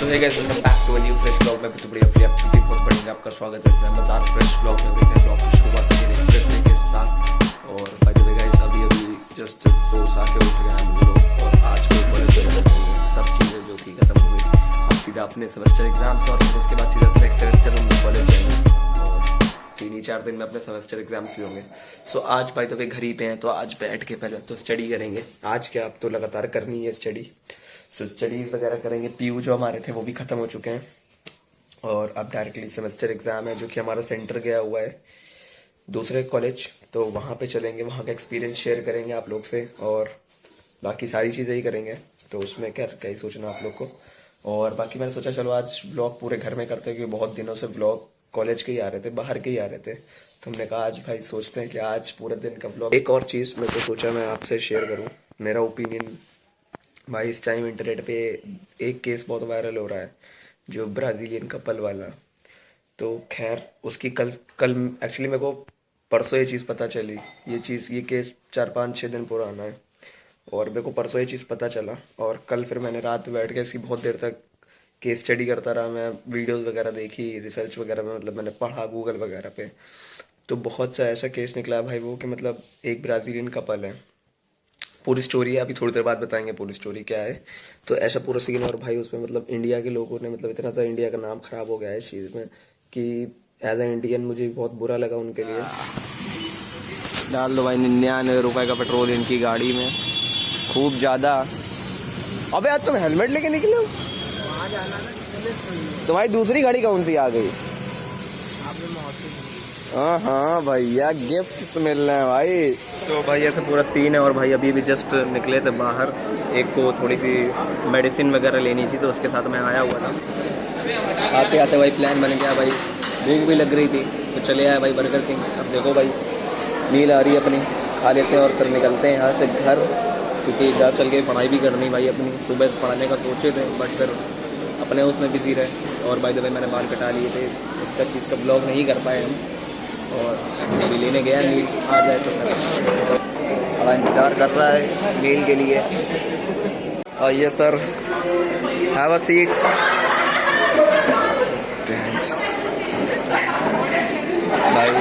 तो है guys, welcome back to a new fresh blog में। तो बढ़िया फ्री आप सभी बहुत बढ़िया आपका स्वागत है इस मज़ेदार फ्रेश ब्लॉग में। देखते हैं ब्लॉग की शुरुआत करेंगे एक फ्रेश डे के साथ। और बाय द वे गाइस, अभी जस्ट सोच आके उठ गए हम लोग और आज को कॉलेज में सब चीज़ें जो थी खत्म हो गई। अब सीधा अपने सेमेस्टर एग्जाम्स और फिर उसके बाद सीधा नेक्स्ट सेमेस्टर हम कॉलेज जाएंगे और 3-4 दिन में अपने सेमेस्टर एग्जाम्स भी होंगे। सो आज बाय द वे घर ही पे हैं, तो आज बैठ के पहले तो स्टडी करेंगे। आज क्या, अब तो लगातार करनी है स्टडी। सो स्टडीज़ वगैरह करेंगे। पीयू जो हमारे थे वो भी ख़त्म हो चुके हैं और अब डायरेक्टली सेमेस्टर एग्ज़ाम है, जो कि हमारा सेंटर गया हुआ है दूसरे कॉलेज। तो वहाँ पे चलेंगे, वहाँ का एक्सपीरियंस शेयर करेंगे आप लोग से और बाकी सारी चीज़ें ही करेंगे। तो उसमें क्या ही सोचना आप लोग को। और बाकी मैंने सोचा चलो आज व्लॉग पूरे घर में करते हैं, क्योंकि बहुत दिनों से व्लॉग कॉलेज के ही आ रहे थे, बाहर के ही आ रहे थे। तो हमने कहा आज भाई सोचते हैं कि आज पूरे दिन का व्लॉग। एक और चीज़ मैं तो सोचा मैं आपसे शेयर करूँ, मेरा ओपिनियन। भाई इस टाइम इंटरनेट पे एक केस बहुत वायरल हो रहा है, जो ब्राज़ीलियन कपल वाला। तो खैर उसकी कल कल एक्चुअली मेरे को परसों ये चीज़ पता चली। ये केस 4-5-6 दिन पुराना है और मेरे को परसों ये चीज़ पता चला। और कल फिर मैंने रात बैठ के इसकी बहुत देर तक केस स्टडी करता रहा। मैं वीडियोस वगैरह देखी, रिसर्च वगैरह में मतलब मैंने पढ़ा गूगल वगैरह पे। तो बहुत सा ऐसा केस निकला है भाई वो, कि मतलब एक ब्राज़ीलियन कपल है। पूरी स्टोरी है, अभी थोड़ी देर बाद बताएंगे पूरी स्टोरी क्या है। तो ऐसा पूरा सीन। और भाई उसमें मतलब इंडिया के लोगों ने मतलब इतना सा इंडिया का नाम खराब हो गया है इस चीज़ में कि एज ए इंडियन मुझे बहुत बुरा लगा उनके लिए। डाल दो भाई 99 रुपए का पेट्रोल इनकी गाड़ी में, खूब ज़्यादा। अबे आज तुम हेलमेट लेके निकले हो? तो भाई दूसरी गाड़ी कौन सी आ गई? हाँ हाँ भैया, गिफ्ट मिल रहे हैं भाई। तो भाई ऐसा पूरा सीन है। और भाई अभी भी जस्ट निकले थे बाहर, एक को थोड़ी सी मेडिसिन वगैरह लेनी थी, तो उसके साथ मैं आया हुआ था। आते आते भाई प्लान बन गया, भाई भूख भी लग रही थी तो चले आए भाई बर्गर किंग। अब देखो भाई मील आ रही है अपनी, खा लेते हैं और फिर निकलते हैं यहाँ से घर, क्योंकि घर चल के पढ़ाई भी करनी भाई अपनी। सुबह पढ़ने का सोचे थे बट फिर अपने उसमें बिजी रहे। और भाई द वे मैंने बाल कटा लिए थे, इसका चीज़ का ब्लॉग नहीं कर पाए हम। और अभी लेने गया मील, आ जाए तो बड़ा इंतज़ार कर रहा है मील के लिए। आइए सर, हैव अ सीट। भाई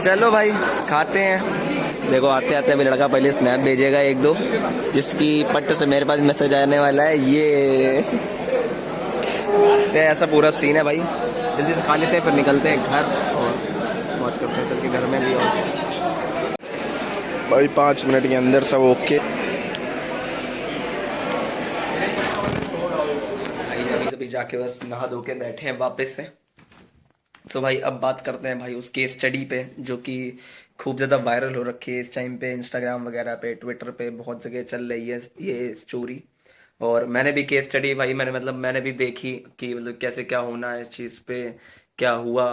चलो भाई खाते हैं। देखो आते आते अभी लड़का पहले स्नैप भेजेगा 1-2, जिसकी पट्ट से मेरे पास मैसेज आने वाला है। ये से ऐसा पूरा सीन है भाई। जल्दी से खा लेते हैं फिर निकलते हैं घर और मौज करते हैं चल के घर में भी। और भाई 5 मिनट के अंदर सब ओके। अभी जाके बस नहा धो के बैठे हैं वापस से। तो भाई अब बात करते हैं भाई उस केस स्टडी पे, जो कि खूब ज़्यादा वायरल हो रखी है इस टाइम पे। इंस्टाग्राम वगैरह पे, ट्विटर पे बहुत जगह चल रही है ये स्टोरी। और मैंने भी केस स्टडी भाई मैंने भी देखी कि मतलब कैसे क्या होना है इस चीज़ पे, क्या हुआ।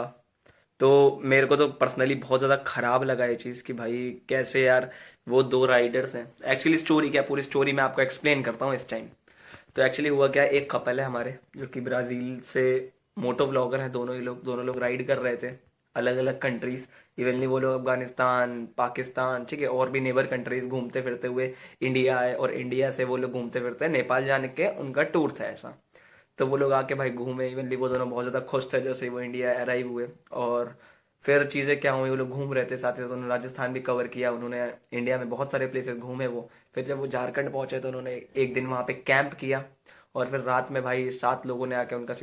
तो मेरे को तो पर्सनली बहुत ज़्यादा ख़राब लगा ये चीज़ कि भाई कैसे यार वो 2 राइडर्स हैं। एक्चुअली स्टोरी क्या, पूरी स्टोरी मैं आपको एक्सप्लेन करता हूँ इस टाइम। तो एक्चुअली हुआ क्या, एक कपल है हमारे जो कि ब्राज़ील से मोटो ब्लॉगर हैं। दोनों लोग राइड कर रहे थे अलग अलग कंट्रीज। इवनली वो लोग अफगानिस्तान, पाकिस्तान, ठीक है, और भी नेबर कंट्रीज घूमते फिरते हुए इंडिया आए। और इंडिया से वो लोग घूमते फिरते नेपाल जाने के उनका टूर था ऐसा। तो वो लोग आके भाई घूमे। इवनली वो दोनों बहुत ज़्यादा खुश थे जैसे वो इंडिया अराइव हुए। और फिर चीज़ें क्या हुई, वो लोग घूम रहे थे, साथ ही साथ उन्होंने राजस्थान भी कवर किया। उन्होंने इंडिया में बहुत सारे प्लेसेस घूमे वो। फिर जब वो झारखंड पहुंचे तो उन्होंने एक दिन वहाँ पे कैंप किया। और फिर रात में भाई 7 लोगों ने आके उनका,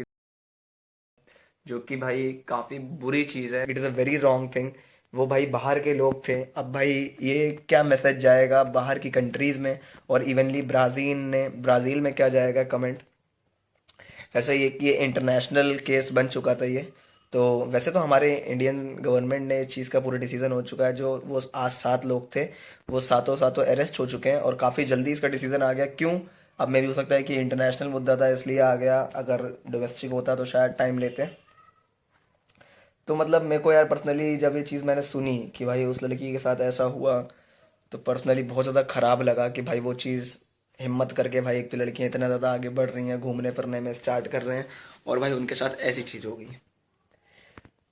जो कि भाई काफी बुरी चीज है। It is a very wrong thing. वो भाई बाहर के लोग थे। अब भाई ये क्या मैसेज जाएगा बाहर की कंट्रीज में, और इवनली ब्राजील में क्या जाएगा कमेंट। ऐसा ये कि ये इंटरनेशनल केस बन चुका था ये। तो वैसे तो हमारे इंडियन गवर्नमेंट ने इस चीज़ का पूरा डिसीजन हो चुका है। जो वो आज 7 लोग थे वो सातों अरेस्ट हो चुके हैं और काफ़ी जल्दी इसका डिसीजन आ गया। क्यों? अब मे भी हो सकता है कि इंटरनेशनल मुद्दा था इसलिए आ गया, अगर डोमेस्टिक होता तो शायद टाइम लेते। तो मतलब मेरे को यार पर्सनली जब ये चीज़ मैंने सुनी कि भाई उस लड़की के साथ ऐसा हुआ, तो पर्सनली बहुत ज़्यादा ख़राब लगा कि भाई वो चीज़ हिम्मत करके भाई, एक तो लड़कियां इतना ज़्यादा आगे बढ़ रही हैं, घूमने फिरने में स्टार्ट कर रहे हैं, और भाई उनके साथ ऐसी चीज़ हो गई।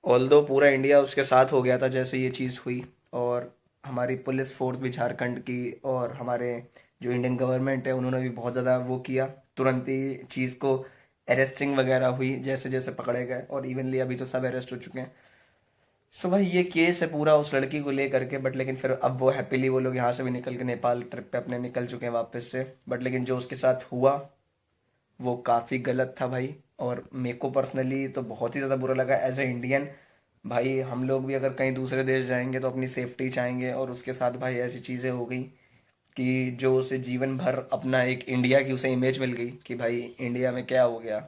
ऑल्दो पूरा इंडिया उसके साथ हो गया था जैसे ये चीज़ हुई। और हमारी पुलिस फोर्स भी झारखंड की और हमारे जो इंडियन गवर्नमेंट है उन्होंने भी बहुत ज़्यादा वो किया, तुरंत ही चीज़ को अरेस्टिंग वगैरह हुई जैसे जैसे पकड़े गए, और इवनली अभी तो सब अरेस्ट हो चुके हैं। सो भाई ये केस है पूरा उस लड़की को लेकर के, बट लेकिन फिर अब वो हैप्पीली वो लोग यहाँ से भी निकल के नेपाल ट्रिप पे अपने निकल चुके हैं वापस से। बट लेकिन जो उसके साथ हुआ वो काफ़ी गलत था भाई, और मेरे को पर्सनली तो बहुत ही ज़्यादा बुरा लगा एज ए इंडियन। भाई हम लोग भी अगर कहीं दूसरे देश जाएंगे तो अपनी सेफ्टी चाहेंगे, और उसके साथ भाई ऐसी चीज़ें हो गई कि जो उसे जीवन भर अपना एक इंडिया की उसे इमेज मिल गई कि भाई इंडिया में क्या हो गया,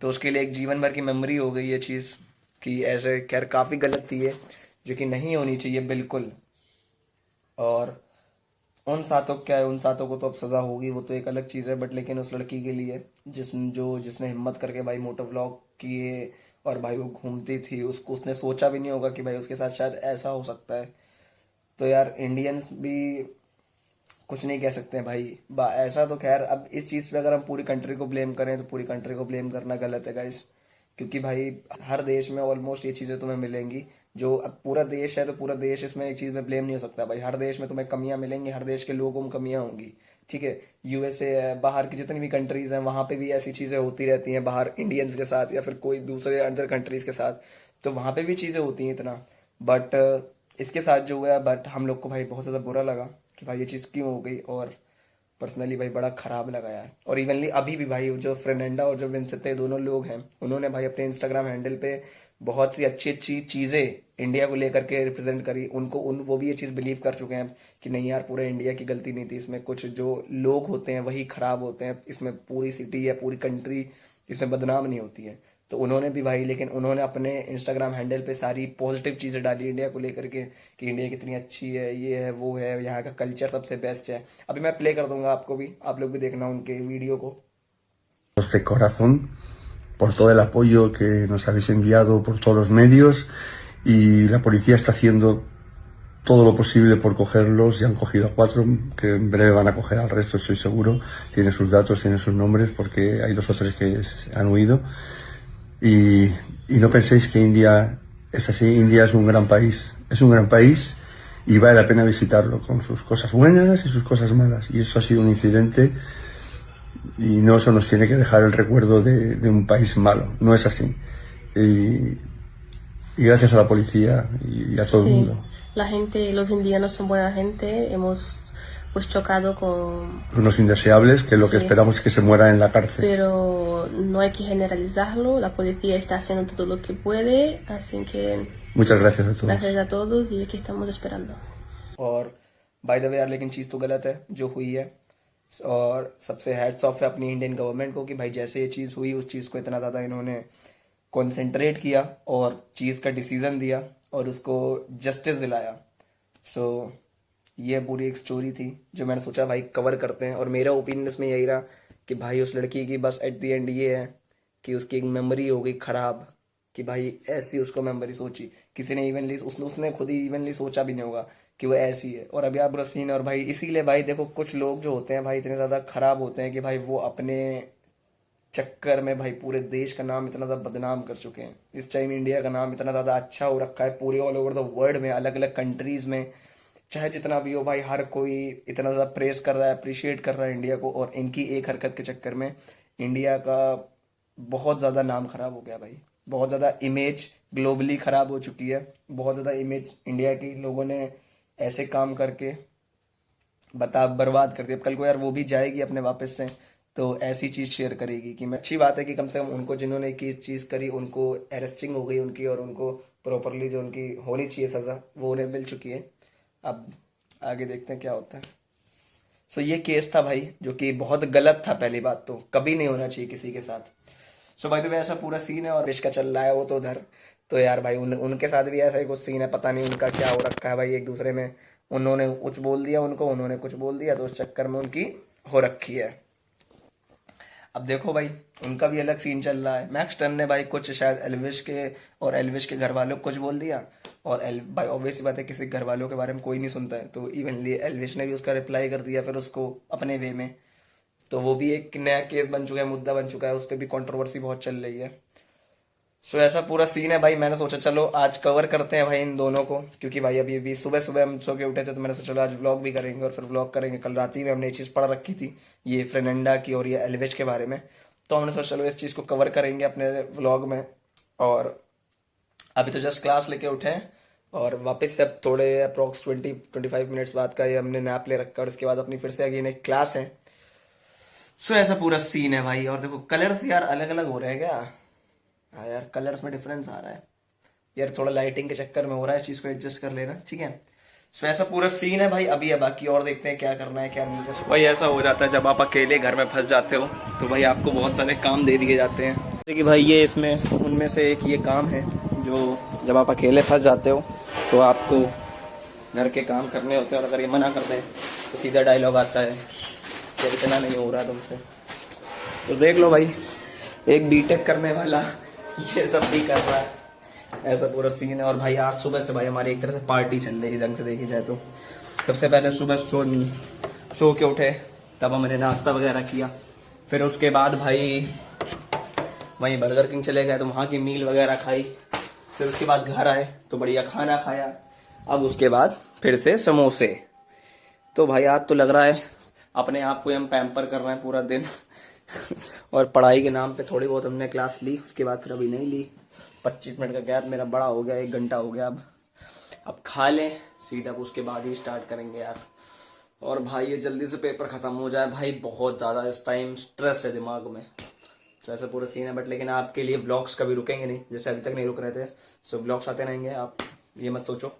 तो उसके लिए एक जीवन भर की मेमोरी हो गई ये चीज़ कि ऐसे। खैर काफ़ी गलत थी ये, जो कि नहीं होनी चाहिए बिल्कुल। और उन सातों क्या है, उन सातों को तो अब सज़ा होगी, वो तो एक अलग चीज़ है, बट लेकिन उस लड़की के लिए जिसने हिम्मत करके भाई मोटो व्लॉग किए, और भाई वो घूमती थी, उसको उसने सोचा भी नहीं होगा कि भाई उसके साथ शायद ऐसा हो सकता है। तो यार इंडियंस भी कुछ नहीं कह सकते हैं भाई। ऐसा तो खैर अब इस चीज़ पे अगर हम पूरी कंट्री को ब्लेम करें तो पूरी कंट्री को ब्लेम करना गलत है गाइस, क्योंकि भाई हर देश में ऑलमोस्ट ये चीज़ें तुम्हें मिलेंगी। जो अब पूरा देश है तो पूरा देश इसमें एक चीज़ में ब्लेम नहीं हो सकता भाई, हर देश में तुम्हें कमियां मिलेंगी, हर देश के लोगों में कमियां होंगी, ठीक है। यूएसए है, बाहर की जितनी भी कंट्रीज हैं वहाँ पे भी ऐसी चीज़ें होती रहती हैं, बाहर इंडियंस के साथ या फिर कोई दूसरे अदर कंट्रीज के साथ, तो वहाँ पे भी चीज़ें होती हैं इतना। बट इसके साथ जो हुआ, बट हम लोग को भाई बहुत ज़्यादा बुरा लगा कि भाई ये चीज़ क्यों हो गई, और पर्सनली भाई बड़ा खराब लगा यार। और इवनली अभी भी भाई जो फ्रेंडा और जो विंसेंटे दोनों लोग हैं, उन्होंने भाई अपने इंस्टाग्राम हैंडल पे बहुत सी अच्छी अच्छी चीज़ें इंडिया को लेकर के रिप्रेजेंट करी। उनको वो भी ये चीज़ बिलीव कर चुके हैं कि नहीं यार पूरे इंडिया की गलती नहीं थी, इसमें कुछ जो लोग होते हैं वही खराब होते हैं, इसमें पूरी सिटी या पूरी कंट्री इसमें बदनाम नहीं होती है। तो उन्होंने भी भाई, लेकिन उन्होंने अपने इंस्टाग्राम हैंडल पे सारी पॉजिटिव चीज़ें डाली इंडिया को लेकर के कि इंडिया कितनी अच्छी है, ये है वो है, यहाँ का कल्चर सबसे बेस्ट है। अभी मैं प्ले कर दूंगा आपको भी, आप लोग भी देखना उनके वीडियो को। De corazón por todo el apoyo que nos habéis enviado por todos los medios, y la policía está haciendo todo lo posible por cogerlos. Ya han cogido a 4, que en breve van a coger al resto, estoy seguro. Tiene sus datos, tiene sus nombres, porque hay 2 o 3 que han huido. Y no penséis que India es así. India es un gran país y vale la pena visitarlo, con sus cosas buenas y sus cosas malas. Y eso ha sido un incidente, y no eso nos tiene que dejar el recuerdo de un país malo. No es así. Y gracias a la policía y a todo el Sí, mundo. la gente, los indianos son buena gente, hemos pues chocado con... Unos indeseables que lo que Sí. esperamos es que se mueran en la cárcel. Pero no hay que generalizarlo, la policía está haciendo todo lo que puede, así que Muchas gracias a todos. gracias a todos y aquí estamos esperando. और by the way यार, लेकिन चीज़ तो गलत है जो हुई है, और सबसे हैट्स ऑफ है अपनी इंडियन गवर्नमेंट को कि भाई जैसे ये चीज़ हुई उस चीज़ को इतना ज़्यादा इन्होंने कंसंट्रेट किया और चीज़ का डिसीजन दिया और उसको जस्टिस दिलाया। सो ये पूरी एक स्टोरी थी जो मैंने सोचा भाई कवर करते हैं, और मेरा ओपिनियन इसमें यही रहा कि भाई उस लड़की की बस एट द एंड ये है कि उसकी एक मेमोरी हो गई खराब, कि भाई ऐसी उसको मेमोरी सोची, किसी ने इवनली उसने खुद ही इवनली सोचा भी नहीं होगा कि वो ऐसी है। और अभी आप रसीन, और भाई इसीलिए भाई देखो कुछ लोग जो होते हैं भाई इतने ज़्यादा खराब होते हैं कि भाई वो अपने चक्कर में भाई पूरे देश का नाम इतना ज़्यादा बदनाम कर चुके हैं। इस टाइम इंडिया का नाम इतना ज़्यादा अच्छा हो रखा है पूरे ऑल ओवर द वर्ल्ड में, अलग अलग कंट्रीज़ में, चाहे जितना भी हो भाई हर कोई इतना ज़्यादा प्रेस कर रहा है, अप्रिशिएट कर रहा है इंडिया को, और इनकी एक हरकत के चक्कर में इंडिया का बहुत ज़्यादा नाम खराब हो गया भाई। बहुत ज़्यादा इमेज ग्लोबली ख़राब हो चुकी है, बहुत ज़्यादा इमेज इंडिया की लोगों ने ऐसे काम करके बर्बाद कर दी। अब कल को यार वो भी जाएगी अपने वापस से तो ऐसी चीज़ शेयर करेगी कि मैं, अच्छी बात है कि कम से कम उनको जिन्होंने की चीज़ करी उनको अरेस्टिंग हो गई उनकी, और उनको प्रॉपरली जो उनकी होनी चाहिए सज़ा वो उन्हें मिल चुकी है। अब आगे देखते हैं क्या होता है। सो ये केस था भाई जो कि बहुत गलत था, पहली बात तो कभी नहीं होना चाहिए किसी के साथ। सो भाई तो ऐसा पूरा सीन है, और विश का चल रहा है वो तो उधर, तो यार भाई उनके साथ भी ऐसा ही कुछ सीन है, पता नहीं उनका क्या हो रखा है भाई। एक दूसरे में उन्होंने कुछ बोल दिया उनको, उन्होंने कुछ बोल दिया, तो उस चक्कर में उनकी हो रखी है। अब देखो भाई उनका भी अलग सीन चल रहा है। मैक्स टन ने भाई कुछ शायद एल्विश के और एल्विश के घर वालों को कुछ बोल दिया, और भाई ऑब्वियस बात है किसी घर वालों के बारे में कोई नहीं सुनता है, तो इवनली एल्विश ने भी उसका रिप्लाई कर दिया फिर उसको अपने वे में। तो वो भी एक नया केस बन चुका है, मुद्दा बन चुका है, उस पर भी कंट्रोवर्सी बहुत चल रही है। सो ऐसा पूरा सीन है भाई। मैंने सोचा चलो आज कवर करते हैं भाई इन दोनों को, क्योंकि भाई अभी अभी सुबह सुबह हम सो के उठे थे, तो मैंने सोचा चलो आज व्लॉग भी करेंगे और फिर व्लॉग करेंगे। कल रात ही में हमने ये चीज़ पढ़ रखी थी, ये फ्रेनेंडा की और ये एल्वेज के बारे में, तो हमने सोचा चलो इस चीज़ को कवर करेंगे अपने व्लॉग में। और अभी तो जस्ट क्लास लेके उठे हैं और वापस से अब थोड़े अप्रॉक्स 20-25 मिनट्स बाद का ये हमने नैप ले रखा और उसके बाद अपनी फिर से अगेन एक क्लास है। सो ऐसा पूरा सीन है भाई। और देखो कलर्स यार अलग अलग हो रहे हैं क्या? हाँ यार कलर्स में डिफरेंस आ रहा है यार, थोड़ा लाइटिंग के चक्कर में हो रहा है, इस चीज़ को एडजस्ट कर लेना, ठीक है। सो ऐसा पूरा सीन है भाई। अभी है बाकी और देखते हैं क्या करना है क्या नहीं करना। भाई ऐसा हो जाता है जब आप अकेले घर में फंस जाते हो तो भाई आपको बहुत सारे काम दे दिए जाते हैं, जैसे कि भाई ये इसमें उनमें से एक ये काम है जो जब आप अकेले फंस जाते हो तो आपको घर के काम करने होते हैं, और अगर ये मना कर दें तो सीधा डायलॉग आता है कि इतना नहीं हो रहा तुमसे। तो देख लो भाई, एक बीटेक करने वाला ये सब भी कर रहा है, ऐसा पूरा सीन है। और भाई आज सुबह से भाई हमारी एक तरह से पार्टी चल रही है ढंग से देखी जाए तो। सबसे पहले सुबह सो के उठे, तब हमने नाश्ता वगैरह किया, फिर उसके बाद भाई वहीं बर्गर किंग चले गए तो वहाँ की मील वगैरह खाई, फिर उसके बाद घर आए तो बढ़िया खाना खाया, अब उसके बाद फिर से समोसे। तो भाई आज तो लग रहा है अपने आप को हम पैम्पर कर रहे हैं पूरा दिन और पढ़ाई के नाम पे थोड़ी बहुत हमने क्लास ली, उसके बाद फिर अभी नहीं ली। 25 मिनट का गैप मेरा बड़ा हो गया, 1 घंटा हो गया। अब खा लें सीधा, उसके बाद ही स्टार्ट करेंगे यार। और भाई ये जल्दी से पेपर खत्म हो जाए भाई, बहुत ज़्यादा इस टाइम स्ट्रेस है दिमाग में। तो ऐसा पूरा सीन है, बट लेकिन आपके लिए ब्लॉग्स कभी रुकेंगे नहीं, जैसे अभी तक नहीं रुक रहे थे। सो ब्लॉग्स आते रहेंगे, आप ये मत सोचो,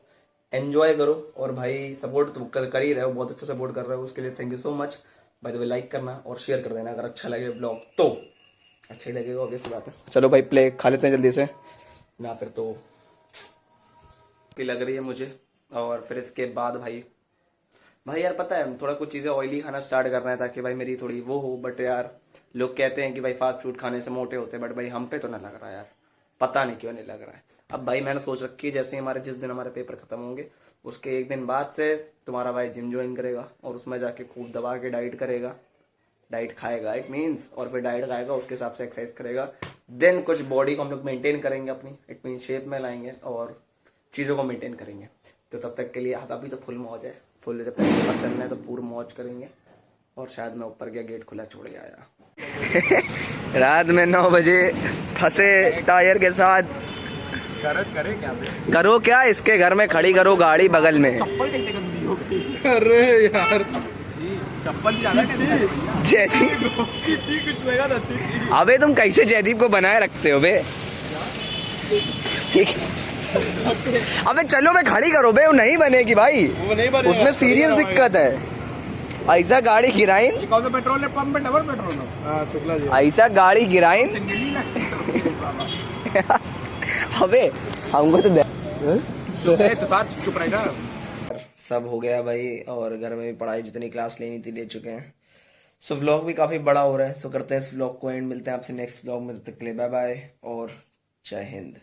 एंजॉय करो। और भाई सपोर्ट तो कर ही रहे हो, बहुत अच्छा सपोर्ट कर रहे हो, उसके लिए thank you so much. By the way like करना और शेयर कर देना अगर अच्छा लगे ब्लॉग तो। अच्छा ही लगेगा ऑब्वियस बात है। चलो भाई प्ले खा लेते हैं जल्दी से, ना फिर तो की लग रही है मुझे। और फिर इसके बाद भाई यार पता है थोड़ा कुछ चीज़ें ऑयली खाना स्टार्ट करना है ताकि भाई मेरी थोड़ी वो हो। बट यार लोग कहते हैं कि भाई फास्ट फूड खाने से मोटे होते हैं, बट भाई हम पे तो ना लग रहा यार, पता नहीं क्यों नहीं लग रहा है। अब भाई मैंने सोच रखी है जैसे हमारे जिस दिन हमारे पेपर खत्म होंगे उसके 1 दिन बाद से तुम्हारा भाई जिम ज्वाइन करेगा और उसमें जाके खूब दबा के डाइट करेगा, डाइट खाएगा इट मीन्स, और फिर डाइट खाएगा उसके हिसाब से एक्सरसाइज करेगा। देन कुछ बॉडी को हम लोग मेंटेन करेंगे अपनी, इट मीन शेप में लाएंगे और चीज़ों को मेंटेन करेंगे। तो तब तक के लिए अभी तो फुल मौज है, फुल जब तक पेपर चलना है तो पूरी मौज करेंगे। और शायद मैं ऊपर गया गेट खुला छोड़ के आया रात में 9 बजे फंसे टायर के साथ। करे क्या करो क्या, इसके घर में खड़ी करो गाड़ी बगल में। चप्पल कितनी गंदी हो गई। अरे यार चप्पल जयदीप कुछ लगा था। अबे तुम कैसे जयदीप को बनाए रखते हो बे? अबे चलो बे खड़ी करो बे, वो नहीं बनेगी भाई, उसमें सीरियस दिक्कत है। ऐसा गाड़ी गिराइन, कौन सा पेट्रोल है पंप में? डबल पेट्रोल है शुक्ला जी। ऐसा गाड़ी गिराइन अबे हमको तो चुप रहेगा। सब हो गया भाई, और घर में भी पढ़ाई जितनी क्लास लेनी थी ले चुके हैं। सो व्लॉग भी काफी बड़ा हो रहा है, सो करते हैं इस व्लॉग को एंड। मिलते हैं आपसे नेक्स्ट व्लॉग में, तब तक के लिए बाय बाय और जय हिंद।